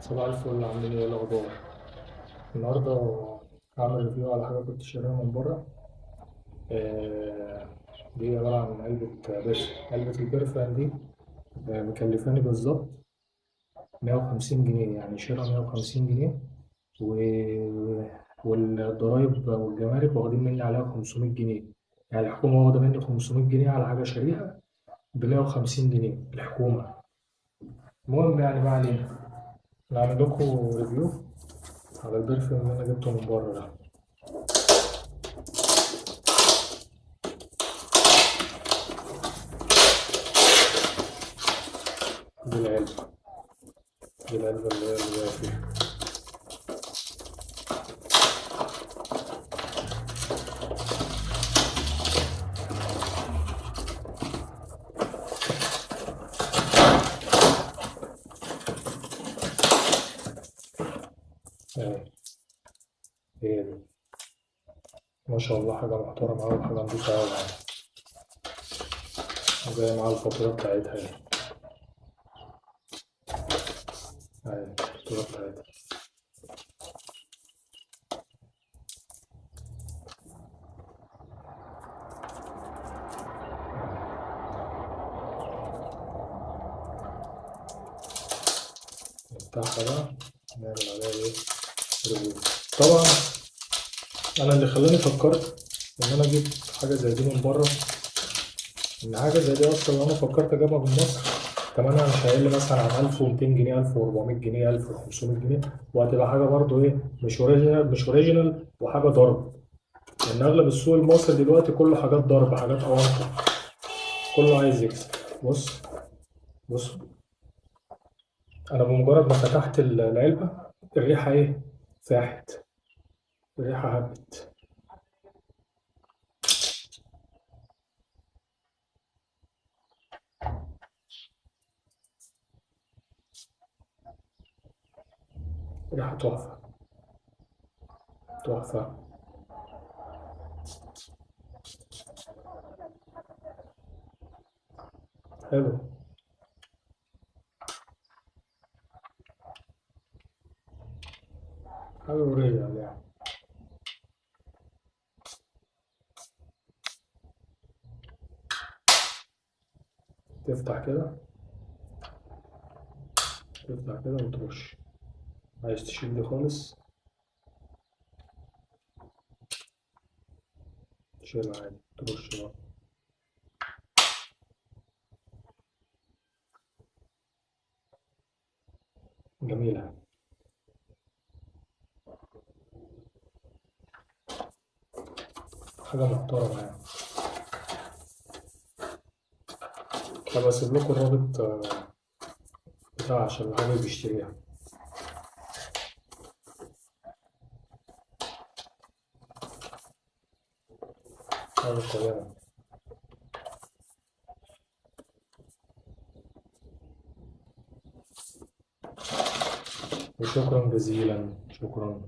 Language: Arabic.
صباح الفل، عاملين ايه الاخبار؟ النهارده هعمل ريفيو على حاجه كنت شاريها من بره. دي عباره عن علبه برفان. علبه البرفان دي مكلفاني بالظبط 150 جنيه، يعني شراء 150 جنيه. و... والضرايب والجمارك واخدين مني عليها 500 جنيه. يعني الحكومه واخده مني 500 جنيه على حاجه شاريها ب 150 جنيه الحكومه. المهم يعني ما علينا، نعمل لكم ريفيو على البرفان اللي انا جبته من بره ده. دي العلبة دي العلبة اللي هي اللي جاية فيها. أهي، هي دي. ما شاء الله، حاجة محترمة أوي وحاجة نضيفة أوي يعني. وجاية معاها الفاتورة بتاعتها أهي. أهي الفاتورة بتاعتها. نفتحها بقى، نعمل عليها إيه؟ ريفيو. طبعا أنا اللي خلاني فكرت إن أنا أجيب حاجة زي دي من بره، إن حاجة زي دي أصلا لو أنا فكرت أجيبها من مصر تمنها مش هيقل مثلا عن 1200 جنيه، 1400 جنيه، 1500 جنيه. وهتبقى حاجة برضو إيه، مش أوريجينال وحاجة ضرب. لأن أغلب السوق المصري دلوقتي كله حاجات ضرب، حاجات أونطة، كله عايز يكسب. بص بص، أنا بمجرد ما فتحت العلبة الريحة إيه؟ فاحت. الريحة هبت. ريحة تحفة. تحفة. حلو. حاجة أوريجينال يعني. تفتح كده، تفتح كده وترش. عايز تشيل دي خالص تشيلها عادي، ترش بقى. جميلة. حاجة محترمة يعني. طب أسيب لكم الرابط بتاعها عشان اللي حابب يشتريها. حاجة قيمة. وشكرا جزيلا، شكرا.